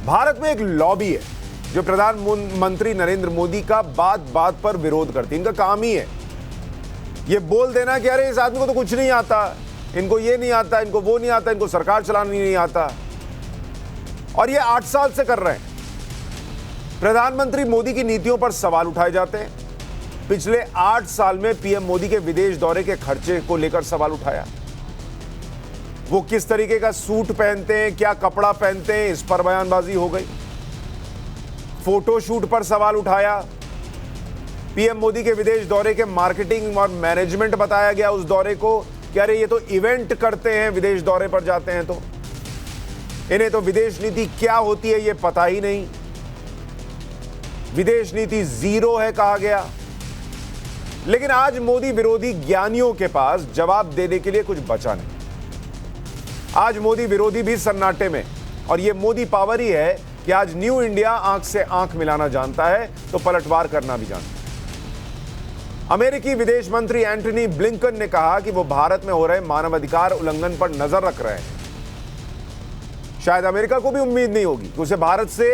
भारत में एक लॉबी है जो प्रधानमंत्री नरेंद्र मोदी का बात बात पर विरोध करती है। इनका काम ही है ये बोल देना कि अरे इस आदमी को तो कुछ नहीं आता, इनको ये नहीं आता, इनको वो नहीं आता, इनको सरकार चलाना नहीं आता। और ये 8 साल से कर रहे हैं। प्रधानमंत्री मोदी की नीतियों पर सवाल उठाए जाते हैं। पिछले 8 साल में पीएम मोदी के विदेश दौरे के खर्चे को लेकर सवाल उठाया। वो किस तरीके का सूट पहनते हैं, क्या कपड़ा पहनते हैं, इस पर बयानबाजी हो गई। फोटोशूट पर सवाल उठाया। पीएम मोदी के विदेश दौरे के मार्केटिंग और मैनेजमेंट बताया गया उस दौरे को कि अरे ये तो इवेंट करते हैं, विदेश दौरे पर जाते हैं तो इन्हें तो विदेश नीति क्या होती है ये पता ही नहीं। विदेश नीति जीरो है कहा गया। लेकिन आज मोदी विरोधी ज्ञानियों के पास जवाब देने के लिए कुछ बचा नहीं। आज मोदी विरोधी भी सन्नाटे में, और यह मोदी पावर ही है कि आज न्यू इंडिया आंख से आंख मिलाना जानता है तो पलटवार करना भी जानता है। अमेरिकी विदेश मंत्री एंटनी ब्लिंकन ने कहा कि वो भारत में हो रहे मानवाधिकार उल्लंघन पर नजर रख रहे हैं। शायद अमेरिका को भी उम्मीद नहीं होगी कि उसे भारत से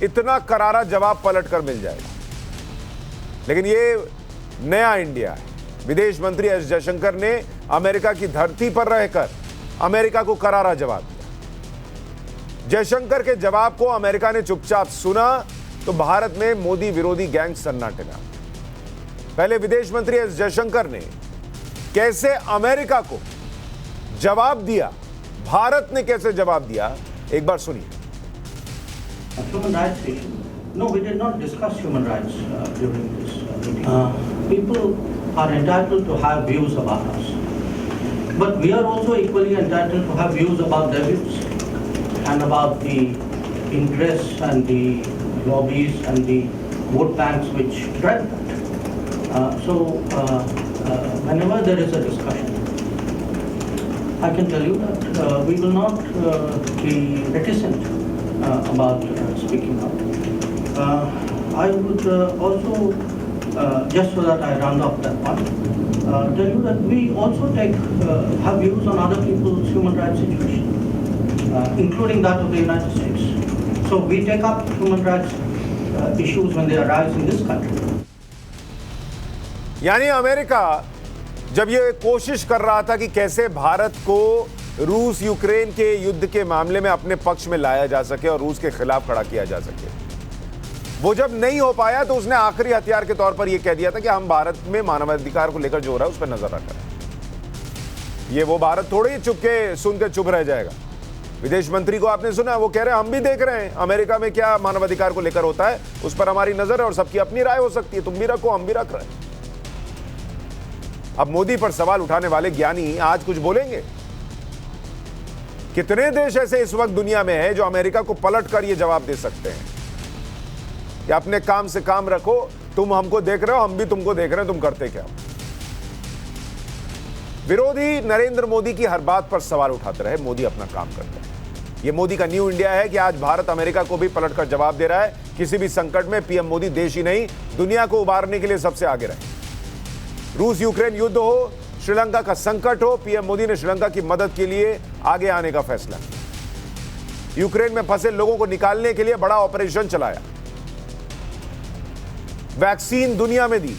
इतना करारा जवाब पलटकर मिल जाएगा। लेकिन ये नया इंडिया है। विदेश मंत्री एस जयशंकर ने अमेरिका की धरती पर रहकर अमेरिका को करारा जवाब दिया। जयशंकर के जवाब को अमेरिका ने चुपचाप सुना तो भारत में मोदी विरोधी गैंग सन्नाटे में आ गया। पहले विदेश मंत्री एस जयशंकर ने कैसे अमेरिका को जवाब दिया, भारत ने कैसे जवाब दिया, एक बार सुनिए। Human rights issue. No, we did not discuss human rights during this meeting. People are entitled to have views about us. But we are also equally entitled to have views about their views and about the interests and the lobbies and the vote banks which drive that. Whenever there is a discussion, I can tell you that we will not be reticent about speaking out. I would also, just so that I round off that point, tell you that we also have views on other people's human rights situation, including that of the United States. So we take up human rights issues when they arise in this country. यानी America जब ये कोशिश कर रहा था कि कैसे भारत को रूस यूक्रेन के युद्ध के मामले में अपने पक्ष में लाया जा सके और रूस के खिलाफ खड़ा किया जा सके, वो जब नहीं हो पाया तो उसने आखिरी हथियार के तौर पर यह कह दिया था कि हम भारत में मानवाधिकार को लेकर जो हो रहा है उस पर नजर रख रहे हैं। ये वो भारत थोड़ी चुप के सुन के चुप रह जाएगा। विदेश मंत्री को आपने सुना, वो कह रहे हैं हम भी देख रहे हैं अमेरिका में क्या मानवाधिकार को लेकर होता है, उस पर हमारी नजर है और सबकी अपनी राय हो सकती है, तुम भी रखो हम भी रख रहे हैं। अब मोदी पर सवाल उठाने वाले ज्ञानी आज कुछ बोलेंगे। कितने देश ऐसे इस वक्त दुनिया में हैं जो अमेरिका को पलट कर यह जवाब दे सकते हैं कि अपने काम से काम रखो, तुम हमको देख रहे हो हम भी तुमको देख रहे हैं, तुम करते क्या हो। विरोधी नरेंद्र मोदी की हर बात पर सवाल उठाते रहे, मोदी अपना काम करते हैं। यह मोदी का न्यू इंडिया है कि आज भारत अमेरिका को भी पलटकर जवाब दे रहा है। किसी भी संकट में पीएम मोदी देश ही नहीं दुनिया को उबारने के लिए सबसे आगे रहे। रूस यूक्रेन युद्ध हो, श्रीलंका का संकट हो, पीएम मोदी ने श्रीलंका की मदद के लिए आगे आने का फैसला किया। यूक्रेन में फंसे लोगों को निकालने के लिए बड़ा ऑपरेशन चलाया, वैक्सीन दुनिया में दी।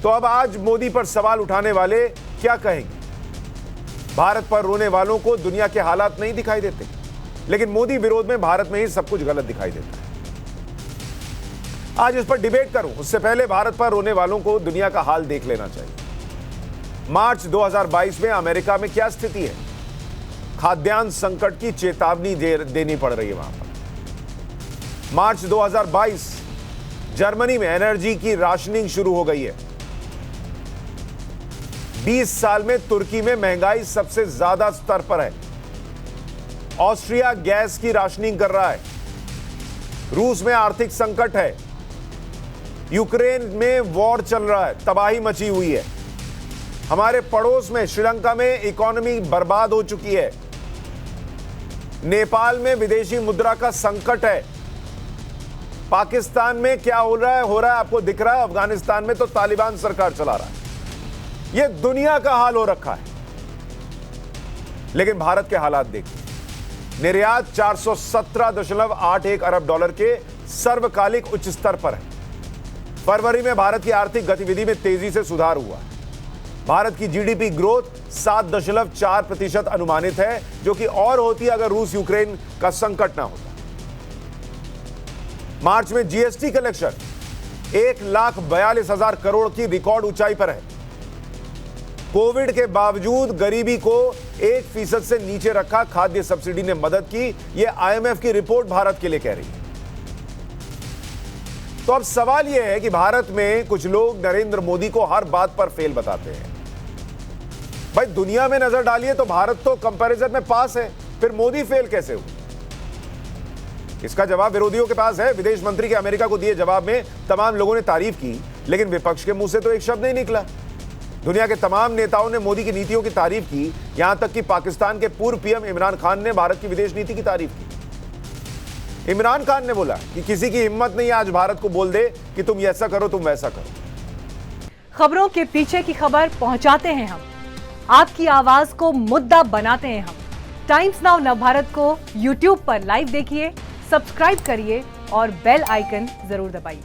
तो अब आज मोदी पर सवाल उठाने वाले क्या कहेंगे? भारत पर रोने वालों को दुनिया के हालात नहीं दिखाई देते, लेकिन मोदी विरोध में भारत में ही सब कुछ गलत दिखाई देता है। आज इस पर डिबेट करूं उससे पहले भारत पर रोने वालों को दुनिया का हाल देख लेना चाहिए। मार्च 2022 में अमेरिका में क्या स्थिति है? खाद्यान्न संकट की चेतावनी देनी पड़ रही है वहां पर। मार्च 2022 जर्मनी में एनर्जी की राशनिंग शुरू हो गई है। 20 साल में तुर्की में महंगाई सबसे ज्यादा स्तर पर है। ऑस्ट्रिया गैस की राशनिंग कर रहा है। रूस में आर्थिक संकट है। यूक्रेन में वॉर चल रहा है, तबाही मची हुई है। हमारे पड़ोस में श्रीलंका में इकोनॉमी बर्बाद हो चुकी है। नेपाल में विदेशी मुद्रा का संकट है। पाकिस्तान में क्या हो रहा है आपको दिख रहा है। अफगानिस्तान में तो तालिबान सरकार चला रहा है। यह दुनिया का हाल हो रखा है। लेकिन भारत के हालात देखिए। निर्यात 417.81 अरब डॉलर के सर्वकालिक उच्च स्तर पर है। फरवरी में भारत की आर्थिक गतिविधि में तेजी से सुधार हुआ। भारत की जीडीपी ग्रोथ 7.4% अनुमानित है, जो कि और होती अगर रूस यूक्रेन का संकट ना होता। मार्च में जीएसटी कलेक्शन 1,42,000 करोड़ की रिकॉर्ड ऊंचाई पर है। कोविड के बावजूद गरीबी को 1% से नीचे रखा, खाद्य सब्सिडी ने मदद की, यह आईएमएफ की रिपोर्ट भारत के लिए कह रही है। तो अब सवाल यह है कि भारत में कुछ लोग नरेंद्र मोदी को हर बात पर फेल बताते हैं। भाई दुनिया में नजर डालिए तो भारत तो कंपैरिजन में पास है, फिर मोदी फेल कैसे हुए? इसका जवाब विरोधियों के पास है। विदेश मंत्री के अमेरिका को दिए जवाब में तमाम लोगों ने तारीफ की, लेकिन विपक्ष के मुंह से तो एक शब्द नहीं निकला। दुनिया के तमाम नेताओं ने मोदी की नीतियों की तारीफ की, यहां तक कि पाकिस्तान के पूर्व पीएम इमरान खान ने भारत की विदेश नीति की तारीफ की। इमरान खान ने बोला कि किसी की हिम्मत नहीं आज भारत को बोल दे कि तुम ऐसा करो, तुम वैसा करो। खबरों के पीछे की खबर पहुंचाते हैं हम, आपकी आवाज को मुद्दा बनाते हैं हम। टाइम्स नाउ नवभारत को यूट्यूब पर लाइव देखिए, सब्सक्राइब करिए और बेल आइकन जरूर दबाइए।